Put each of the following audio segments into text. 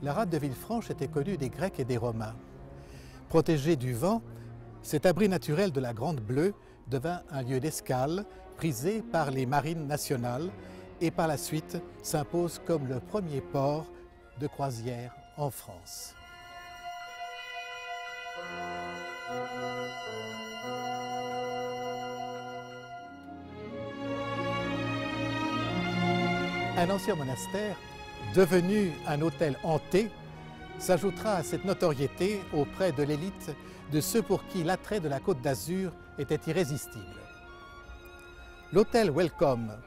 la rade de Villefranche était connue des Grecs et des Romains. Protégée du vent, cet abri naturel de la Grande Bleue devint un lieu d'escale prisé par les marines nationales et par la suite s'impose comme le premier port de croisière en France. Un ancien monastère, devenu un hôtel hanté, s'ajoutera à cette notoriété auprès de l'élite de ceux pour qui l'attrait de la Côte d'Azur était irrésistible. L'hôtel Welcome,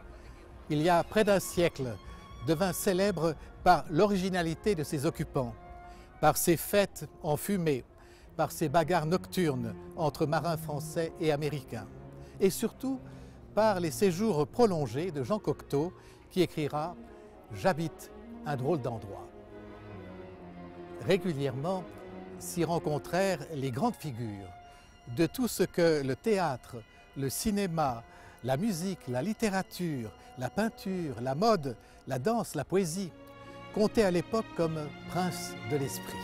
il y a près d'un siècle, devint célèbre par l'originalité de ses occupants, par ses fêtes en fumée, par ses bagarres nocturnes entre marins français et américains, et surtout par les séjours prolongés de Jean Cocteau, qui écrira « J'habite un drôle d'endroit ». Régulièrement s'y rencontrèrent les grandes figures de tout ce que le théâtre, le cinéma, la musique, la littérature, la peinture, la mode, la danse, la poésie comptaient à l'époque comme princes de l'esprit.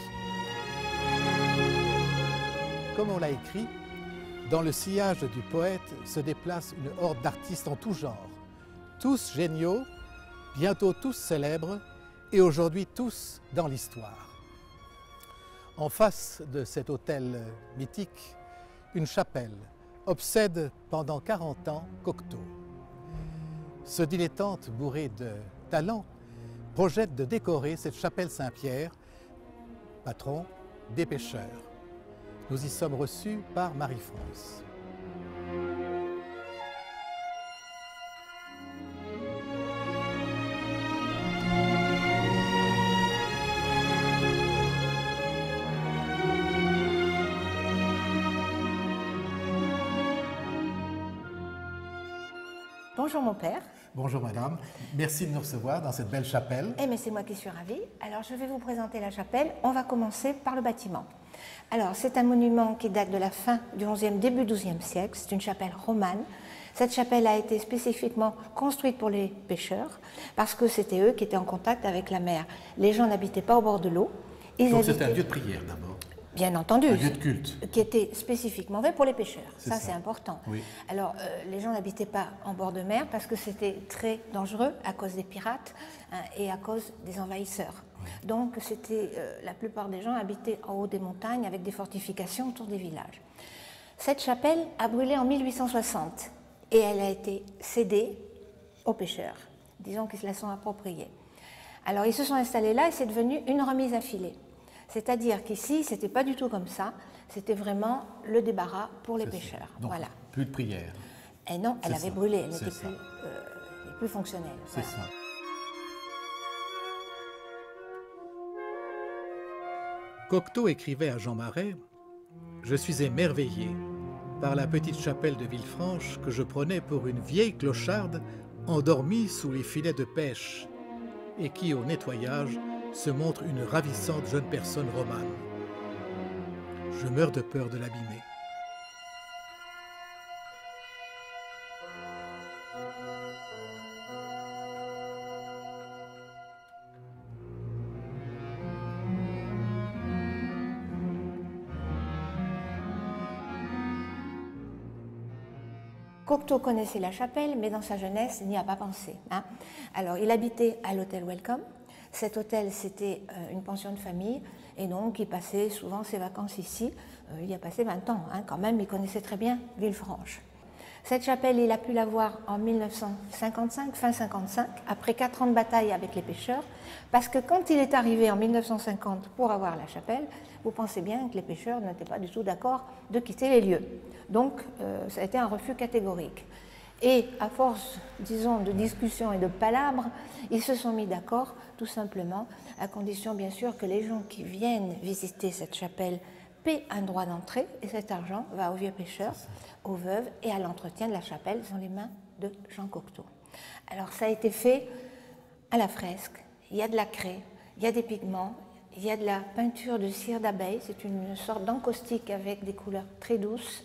Comme on l'a écrit, dans le sillage du poète se déplace une horde d'artistes en tout genre, tous géniaux, bientôt tous célèbres et aujourd'hui tous dans l'histoire. En face de cet hôtel mythique, une chapelle obsède pendant 40 ans Cocteau. Ce dilettante bourré de talent projette de décorer cette chapelle Saint-Pierre, patron des pêcheurs. Nous y sommes reçus par Marie-France. Bonjour mon père. Bonjour madame, merci de nous recevoir dans cette belle chapelle. Eh bien c'est moi qui suis ravie. Alors je vais vous présenter la chapelle. On va commencer par le bâtiment. Alors c'est un monument qui date de la fin du XIe, début XIIe siècle. C'est une chapelle romane. Cette chapelle a été spécifiquement construite pour les pêcheurs parce que c'était eux qui étaient en contact avec la mer. Les gens n'habitaient pas au bord de l'eau. Donc c'était un lieu de prière d'abord. Bien entendu, un lieu de culte qui était spécifiquement fait pour les pêcheurs. Ça, c'est important. Oui. Alors, les gens n'habitaient pas en bord de mer parce que c'était très dangereux à cause des pirates et à cause des envahisseurs. Oui. Donc, la plupart des gens habitaient en haut des montagnes avec des fortifications autour des villages. Cette chapelle a brûlé en 1860 et elle a été cédée aux pêcheurs, disons qu'ils se la sont appropriée. Alors, ils se sont installés là et c'est devenu une remise à filet. C'est-à-dire qu'ici, ce n'était pas du tout comme ça, c'était vraiment le débarras pour les pêcheurs. Donc, voilà. Plus de prière. Et non, elle avait brûlé, elle n'était plus fonctionnelle. C'est ça. Cocteau écrivait à Jean Marais « Je suis émerveillé par la petite chapelle de Villefranche que je prenais pour une vieille clocharde endormie sous les filets de pêche et qui, au nettoyage, se montre une ravissante jeune personne romane. Je meurs de peur de l'abîmer. » Cocteau connaissait la chapelle, mais dans sa jeunesse, il n'y a pas pensé. Hein. Alors, il habitait à l'hôtel Welcome. Cet hôtel, c'était une pension de famille, et donc il passait souvent ses vacances ici. Il y a passé 20 ans, hein, quand même, il connaissait très bien Villefranche. Cette chapelle, il a pu la voir en 1955, fin 55, après 4 ans de bataille avec les pêcheurs, parce que quand il est arrivé en 1950 pour avoir la chapelle, vous pensez bien que les pêcheurs n'étaient pas du tout d'accord de quitter les lieux. Donc, ça a été un refus catégorique. Et à force, disons, de discussions et de palabres, ils se sont mis d'accord, tout simplement, à condition, bien sûr, que les gens qui viennent visiter cette chapelle paient un droit d'entrée, et cet argent va aux vieux pêcheurs, aux veuves et à l'entretien de la chapelle dans les mains de Jean Cocteau. Alors, ça a été fait à la fresque. Il y a de la craie, il y a des pigments, il y a de la peinture de cire d'abeille, c'est une sorte d'encaustique avec des couleurs très douces.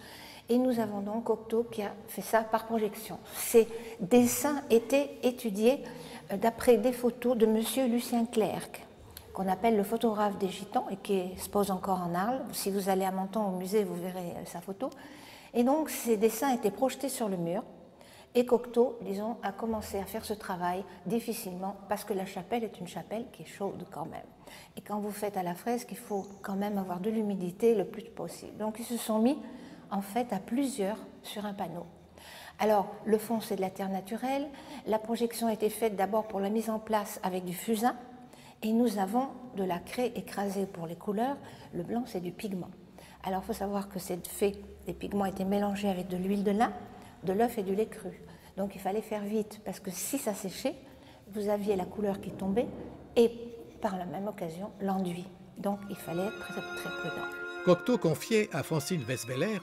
Et nous avons donc Cocteau qui a fait ça par projection. Ces dessins étaient étudiés d'après des photos de M. Lucien Clerc, qu'on appelle le photographe des Gitans et qui expose encore en Arles. Si vous allez à Menton au musée, vous verrez sa photo. Et donc ces dessins étaient projetés sur le mur et Cocteau, disons, a commencé à faire ce travail difficilement parce que la chapelle est une chapelle qui est chaude quand même. Et quand vous faites à la fresque, il faut quand même avoir de l'humidité le plus possible. Donc ils se sont mis en fait à plusieurs sur un panneau. Alors le fond c'est de la terre naturelle, la projection a été faite d'abord pour la mise en place avec du fusain et nous avons de la craie écrasée pour les couleurs, le blanc c'est du pigment. Alors il faut savoir que c'est fait, les pigments étaient mélangés avec de l'huile de lin, de l'œuf et du lait cru. Donc il fallait faire vite parce que si ça séchait, vous aviez la couleur qui tombait et par la même occasion l'enduit. Donc il fallait être très, très prudent. Cocteau confiait à Francine Weisbeller: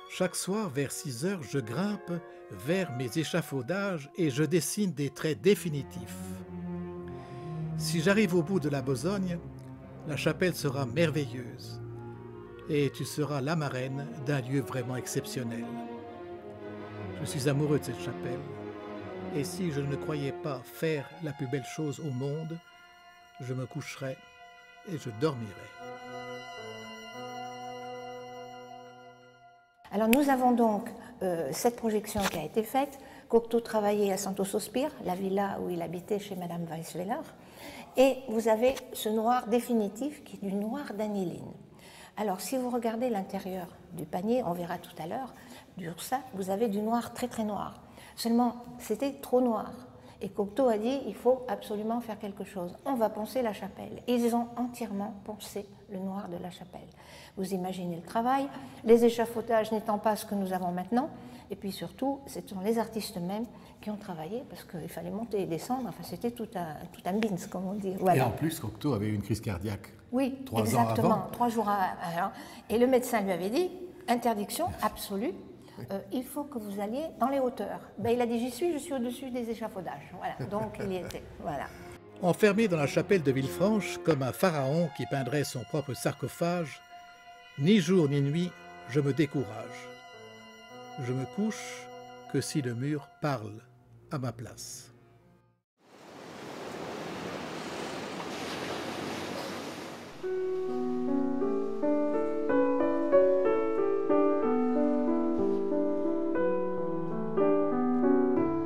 chaque soir vers 6 heures, je grimpe vers mes échafaudages et je dessine des traits définitifs. Si j'arrive au bout de la besogne, la chapelle sera merveilleuse et tu seras la marraine d'un lieu vraiment exceptionnel. Je suis amoureux de cette chapelle et si je ne croyais pas faire la plus belle chose au monde, je me coucherais et je dormirais. Alors nous avons donc cette projection qui a été faite. Cocteau travaillait à Santo Sospir, la villa où il habitait chez Madame Weisbeller. Et vous avez ce noir définitif qui est du noir d'aniline. Alors si vous regardez l'intérieur du panier, on verra tout à l'heure, du Ursa, vous avez du noir très très noir. Seulement c'était trop noir. Et Cocteau a dit il faut absolument faire quelque chose. On va poncer la chapelle. Et ils ont entièrement poncé le noir de la chapelle. Vous imaginez le travail, les échafaudages n'étant pas ce que nous avons maintenant. Et puis surtout, ce sont les artistes eux-mêmes qui ont travaillé parce qu'il fallait monter et descendre. Enfin, c'était tout un bins, comme on dit. Voilà. Et en plus, Cocteau avait eu une crise cardiaque. Oui, 3 exactement. ans avant. 3 jours avant. Et le médecin lui avait dit interdiction absolue. Il faut que vous alliez dans les hauteurs. Ben, il a dit je suis au-dessus des échafaudages. Voilà. Donc il y était. Voilà. Enfermé dans la chapelle de Villefranche, comme un pharaon qui peindrait son propre sarcophage, ni jour ni nuit, je me décourage. Je me couche que si le mur parle à ma place.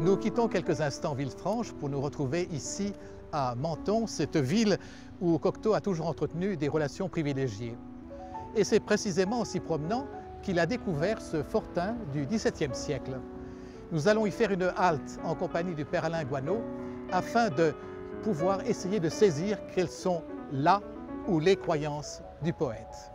Nous quittons quelques instants Villefranche pour nous retrouver ici à Menton, cette ville où Cocteau a toujours entretenu des relations privilégiées. Et c'est précisément en s'y promenant qu'il a découvert ce fortin du XVIIe siècle. Nous allons y faire une halte en compagnie du père Alain Guanot afin de pouvoir essayer de saisir quelles sont la ou les croyances du poète.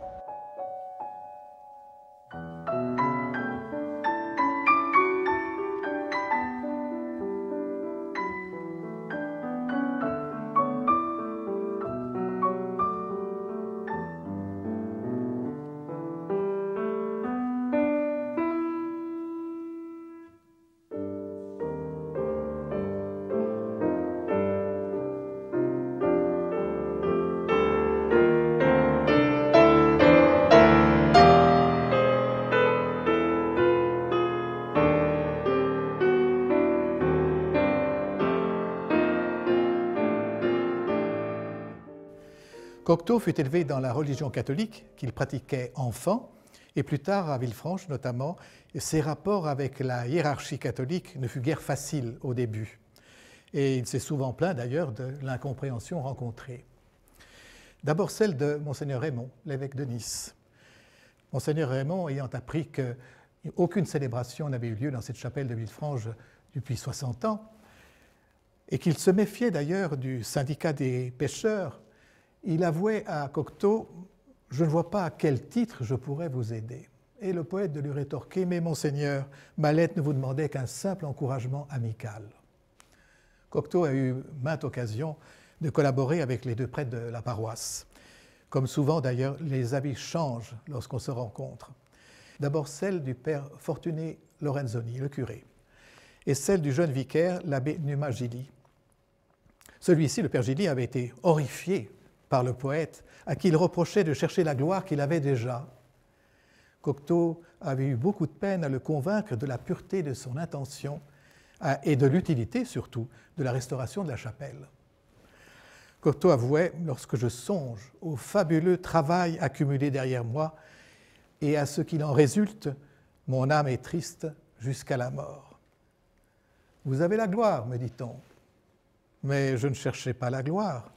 Cocteau fut élevé dans la religion catholique qu'il pratiquait enfant et plus tard à Villefranche notamment, ses rapports avec la hiérarchie catholique ne furent guère faciles au début. Et il s'est souvent plaint d'ailleurs de l'incompréhension rencontrée. D'abord celle de Monseigneur Raymond, l'évêque de Nice. Monseigneur Raymond ayant appris qu'aucune célébration n'avait eu lieu dans cette chapelle de Villefranche depuis 60 ans et qu'il se méfiait d'ailleurs du syndicat des pêcheurs, il avouait à Cocteau « Je ne vois pas à quel titre je pourrais vous aider ». Et le poète de lui rétorquer « Mais monseigneur, ma lettre ne vous demandait qu'un simple encouragement amical ». Cocteau a eu maintes occasions de collaborer avec les deux prêtres de la paroisse. Comme souvent d'ailleurs, les avis changent lorsqu'on se rencontre. D'abord celle du père Fortuné Lorenzoni, le curé, et celle du jeune vicaire, l'abbé Numa Gilly. Celui-ci, le père Gilly, avait été horrifié par le poète, à qui il reprochait de chercher la gloire qu'il avait déjà. Cocteau avait eu beaucoup de peine à le convaincre de la pureté de son intention et de l'utilité surtout de la restauration de la chapelle. Cocteau avouait « Lorsque je songe au fabuleux travail accumulé derrière moi et à ce qu'il en résulte, mon âme est triste jusqu'à la mort. » Vous avez la gloire, me dit-on. Mais je ne cherchais pas la gloire,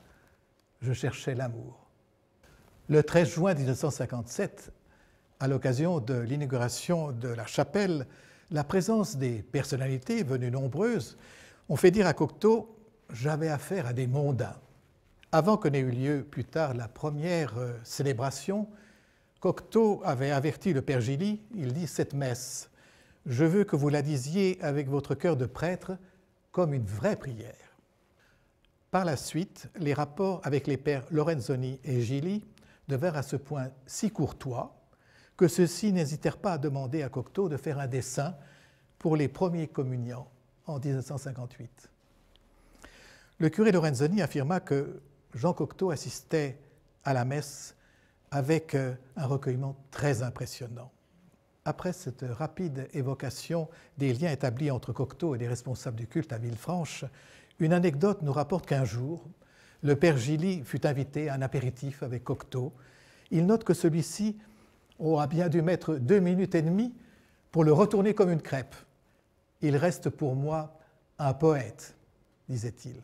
je cherchais l'amour. Le 13 juin 1957, à l'occasion de l'inauguration de la chapelle, la présence des personnalités venues nombreuses ont fait dire à Cocteau « J'avais affaire à des mondains ». Avant que n'ait eu lieu plus tard la première célébration, Cocteau avait averti le père Gilly, il dit « Cette messe, je veux que vous la disiez avec votre cœur de prêtre comme une vraie prière ». Par la suite, les rapports avec les pères Lorenzoni et Gilly devinrent à ce point si courtois que ceux-ci n'hésitèrent pas à demander à Cocteau de faire un dessin pour les premiers communiants en 1958. Le curé Lorenzoni affirma que Jean Cocteau assistait à la messe avec un recueillement très impressionnant. Après cette rapide évocation des liens établis entre Cocteau et les responsables du culte à Villefranche, une anecdote nous rapporte qu'un jour, le père Gilly fut invité à un apéritif avec Cocteau. Il note que celui-ci a bien dû mettre 2 minutes et demie pour le retourner comme une crêpe. « Il reste pour moi un poète », disait-il.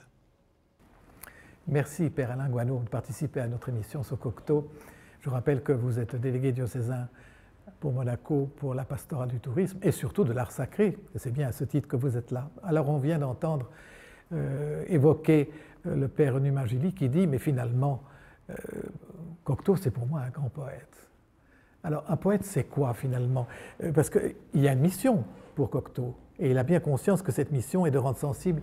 Merci, Père Alain Guano, de participer à notre émission sur Cocteau. Je rappelle que vous êtes délégué diocésain pour Monaco, pour la pastorale du tourisme et surtout de l'art sacré. C'est bien à ce titre que vous êtes là. Alors, on vient d'entendre évoquer le père Numa Gilly qui dit « Mais finalement, Cocteau, c'est pour moi un grand poète ». Alors, un poète, c'est quoi finalement? Parce qu'il y a une mission pour Cocteau, et il a bien conscience que cette mission est de rendre sensible,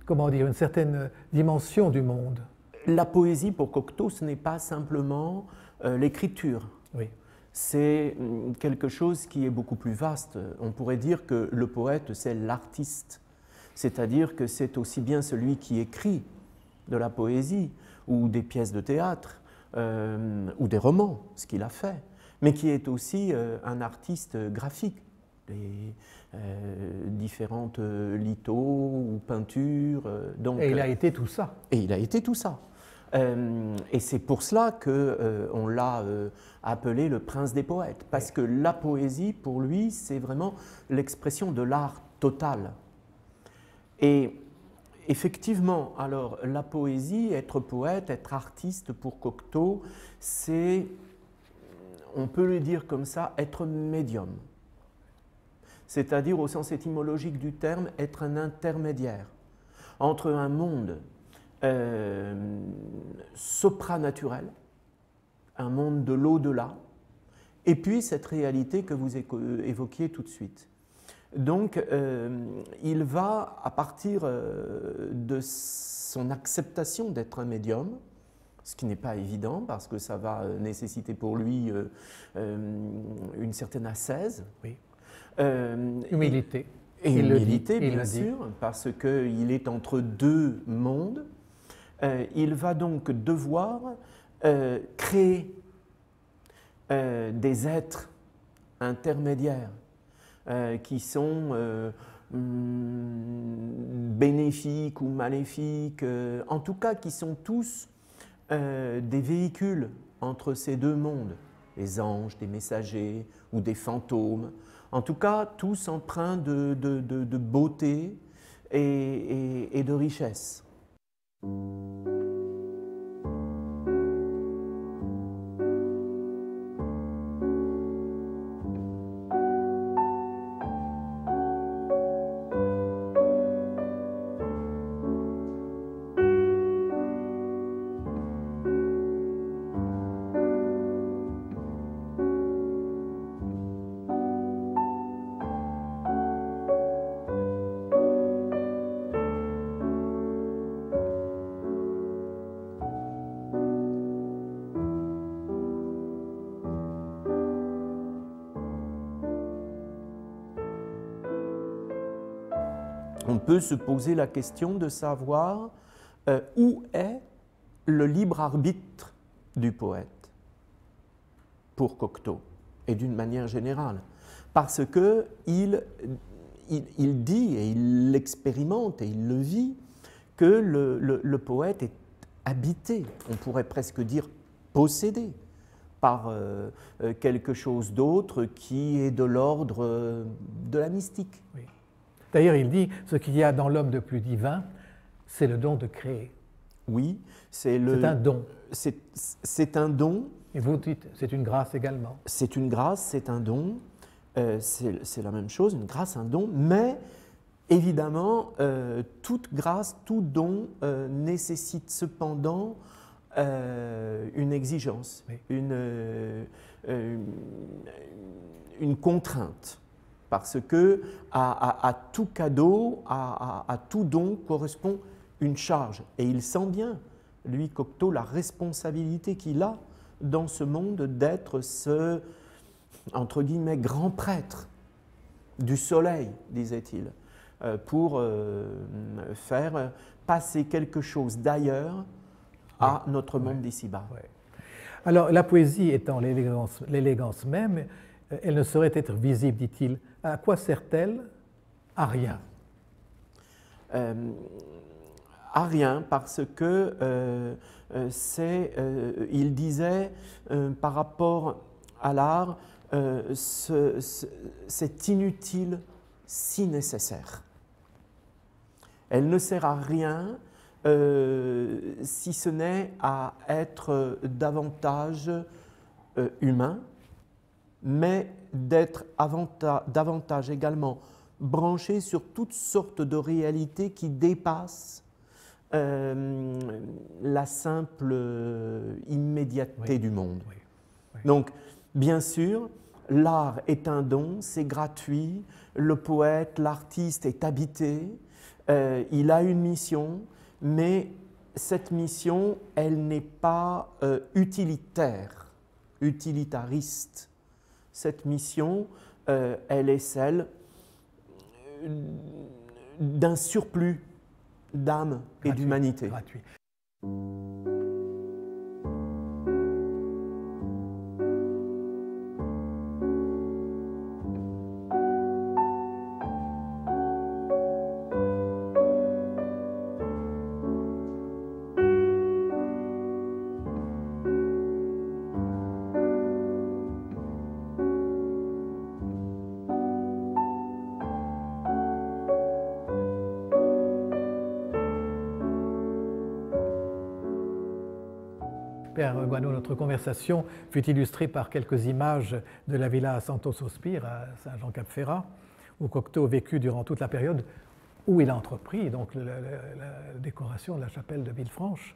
comment dire, une certaine dimension du monde. La poésie pour Cocteau, ce n'est pas simplement l'écriture. Oui. C'est quelque chose qui est beaucoup plus vaste. On pourrait dire que le poète, c'est l'artiste. C'est-à-dire que c'est aussi bien celui qui écrit de la poésie, ou des pièces de théâtre, ou des romans, ce qu'il a fait, mais qui est aussi un artiste graphique. Les différentes lithos ou peintures. Donc, et il a été tout ça. Et il a été tout ça. Et c'est pour cela qu'on l'a appelé le prince des poètes, parce que la poésie, pour lui, c'est vraiment l'expression de l'art total. Et effectivement, alors, la poésie, être poète, être artiste pour Cocteau, c'est, on peut le dire comme ça, être médium. C'est-à-dire, au sens étymologique du terme, être un intermédiaire entre un monde supranaturel, un monde de l'au-delà, et puis cette réalité que vous évoquiez tout de suite. Donc, il va, à partir de son acceptation d'être un médium, ce qui n'est pas évident parce que ça va nécessiter pour lui une certaine ascèse. Oui. Humilité. Et humilité, bien sûr, parce qu'il est entre deux mondes. Il va donc devoir créer des êtres intermédiaires qui sont bénéfiques ou maléfiques, en tout cas qui sont tous des véhicules entre ces deux mondes, les anges, des messagers ou des fantômes, en tout cas tous empreints de beauté et de richesse. On peut se poser la question de savoir où est le libre arbitre du poète pour Cocteau, et d'une manière générale. Parce qu'il dit, et il l'expérimente, et il le vit, que le poète est habité, on pourrait presque dire possédé par quelque chose d'autre qui est de l'ordre de la mystique. Oui. D'ailleurs, il dit, ce qu'il y a dans l'homme de plus divin, c'est le don de créer. Oui, c'est un don. C'est un don. Et vous dites, c'est une grâce également. C'est une grâce, c'est un don. C'est la même chose, une grâce, un don. Mais évidemment, toute grâce, tout don nécessite cependant une exigence, oui. une contrainte. Parce que à tout cadeau, à tout don correspond une charge. Et il sent bien, lui, Cocteau, la responsabilité qu'il a dans ce monde d'être ce, entre guillemets, grand prêtre du soleil, disait-il, pour faire passer quelque chose d'ailleurs à notre monde d'ici-bas. Oui. Alors, la poésie étant l'élégance même, elle ne saurait être visible, dit-il. À quoi sert-elle? À rien. À rien, parce que il disait par rapport à l'art, c'est inutile si nécessaire. Elle ne sert à rien si ce n'est à être davantage humain, mais d'être davantage également branché sur toutes sortes de réalités qui dépassent la simple immédiateté du monde. Oui. Oui. Donc, bien sûr, l'art est un don, c'est gratuit, le poète, l'artiste est habité, il a une mission, mais cette mission, elle n'est pas utilitaire, utilitariste. Cette mission, elle est celle d'un surplus d'âme et d'humanité. Gratuit. Père Guano, notre conversation fut illustrée par quelques images de la villa Santo Sospir à Saint-Jean-Cap-Ferrat, où Cocteau a vécu durant toute la période où il a entrepris donc, la décoration de la chapelle de Villefranche.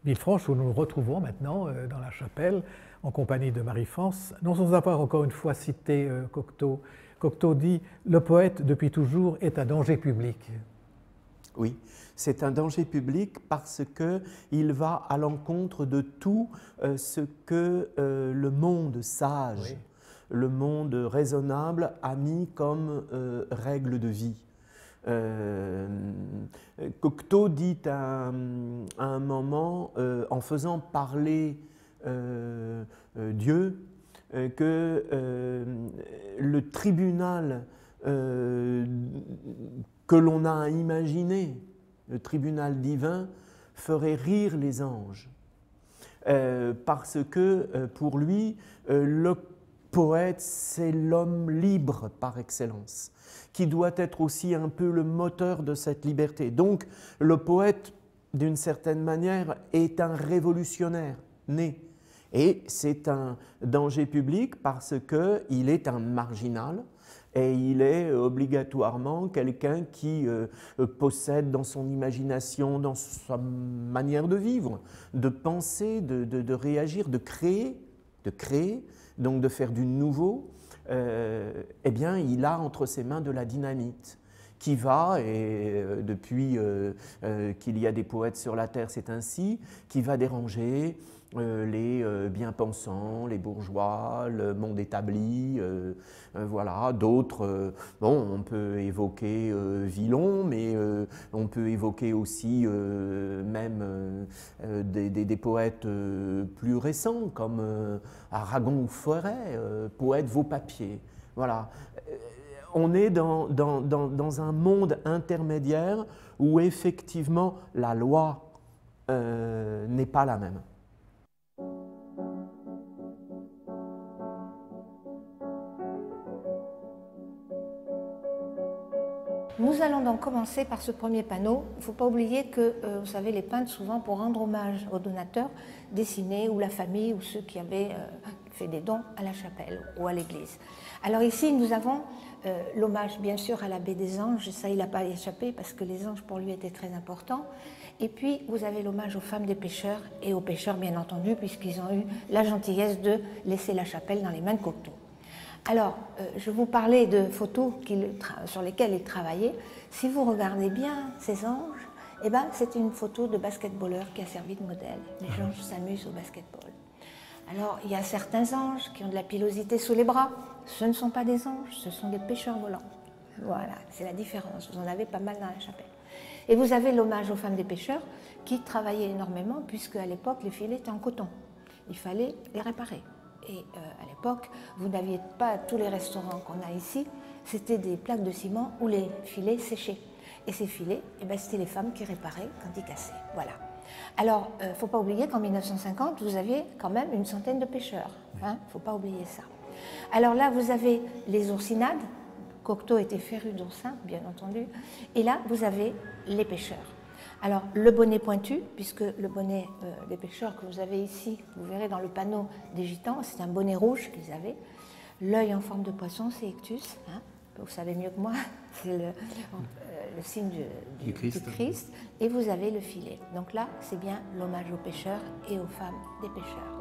Villefranche, où nous nous retrouvons maintenant dans la chapelle, en compagnie de Marie-France, non sans avoir encore une fois cité Cocteau. Cocteau dit « Le poète, depuis toujours, est un danger public ». Oui, c'est un danger public parce qu'il va à l'encontre de tout ce que le monde sage, oui, le monde raisonnable a mis comme règle de vie. Cocteau dit à un moment, en faisant parler Dieu, que le tribunal que l'on a imaginé, le tribunal divin, ferait rire les anges. Parce que pour lui, le poète, c'est l'homme libre par excellence, qui doit être aussi un peu le moteur de cette liberté. Donc le poète, d'une certaine manière, est un révolutionnaire né. Et c'est un danger public parce qu'il est un marginal, et il est obligatoirement quelqu'un qui possède dans son imagination, dans sa manière de vivre, de penser, de réagir, de créer, donc de faire du nouveau, eh bien il a entre ses mains de la dynamite qui va, et depuis qu'il y a des poètes sur la terre, c'est ainsi, qui va déranger les bien-pensants, les bourgeois, le monde établi, voilà, d'autres, bon, on peut évoquer Villon, mais on peut évoquer aussi même des poètes plus récents, comme Aragon ou Forêt, poète Vaupapier, voilà. On est dans un monde intermédiaire où effectivement la loi n'est pas la même. Nous allons donc commencer par ce premier panneau. Il ne faut pas oublier que, vous savez, les peintres, souvent pour rendre hommage aux donateurs, dessinaient ou la famille ou ceux qui avaient fait des dons à la chapelle ou à l'église. Alors ici, nous avons l'hommage bien sûr à l'abbé des Anges, et ça il n'a pas échappé parce que les anges pour lui étaient très importants. Et puis vous avez l'hommage aux femmes des pêcheurs et aux pêcheurs bien entendu, puisqu'ils ont eu la gentillesse de laisser la chapelle dans les mains de Cocteau. Alors, je vous parlais de photos sur lesquelles il travaillait. Si vous regardez bien ces anges, eh ben, c'est une photo de basketballeur qui a servi de modèle. Les gens s'amusent au basketball. Alors, il y a certains anges qui ont de la pilosité sous les bras. Ce ne sont pas des anges, ce sont des pêcheurs volants. Voilà, c'est la différence. Vous en avez pas mal dans la chapelle. Et vous avez l'hommage aux femmes des pêcheurs qui travaillaient énormément, puisque à l'époque, les filets étaient en coton. Il fallait les réparer. Et à l'époque, vous n'aviez pas tous les restaurants qu'on a ici, c'était des plaques de ciment où les filets séchaient. Et ces filets, eh ben, c'était les femmes qui réparaient quand ils cassaient. Voilà. Alors, il ne faut pas oublier qu'en 1950, vous aviez quand même une centaine de pêcheurs. Il ne faut pas oublier ça. Alors là, vous avez les oursinades. Cocteau était féru d'oursins, bien entendu. Et là, vous avez les pêcheurs. Alors, le bonnet pointu, puisque le bonnet des pêcheurs que vous avez ici, vous verrez dans le panneau des gitans, c'est un bonnet rouge qu'ils avaient. L'œil en forme de poisson, c'est ictus, hein, vous savez mieux que moi, c'est le signe du Christ. Et vous avez le filet. Donc là, c'est bien l'hommage aux pêcheurs et aux femmes des pêcheurs.